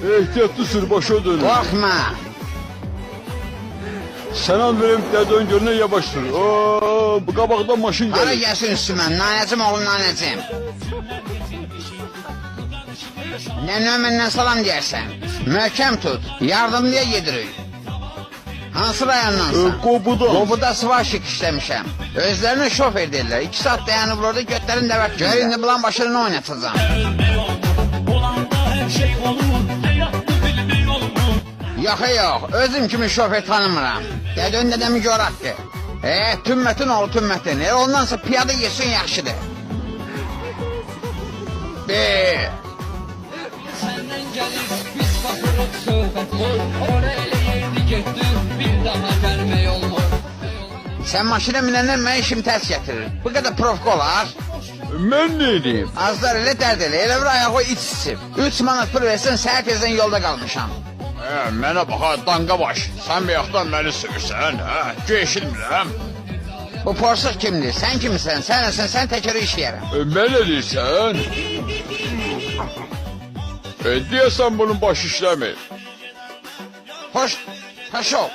Ehtiyatlı sür, başa dönün. Korkma. Sen al vereyim dedön görüne yavaş sür. Oo, bu qabaqdan maşın Hara gelir. gelsin üstüme. Nanecim oğlum nanecim. Nene benden salam diyersen. Möhkem tut. Yardımlıya yedirik. Hansı rayondansan? Qobudan. Qobuda svaşik işlemişəm. Özlerine şofer derler. 2 saat dayanıp orada götlerin devet. Gör indi bulan başını oynatacağım. Yok yok. Özüm kimi şofer tanımıram. Dedön dedemi göraktı. Tümmetin oğlu tümmetin. Ondansa piyada yesin yaxşıdır. Senden gelir biz bakırıq söhbət var. Oraya elə yerdi getdi bir daha gəlmək olmur. Sen maşına minenden mən işim ters getirir. Bu kadar profka olar. Mən ne edeyim? Azlar elə dərd elə. Elə bir ayağı iç içib. 3 manat pul versən səhər tezdən yolda qalmışam. Mənə bax, danqa baş. Sən bayaqdan məni sürsən, Geçilmirəm. Bu porsuk kimdir? Sen kimsən? Sen nesin? Sen tekeri işleyerem. Mən nə deyirsən? Deyəsən bunun baş işləmir. Hoş ol.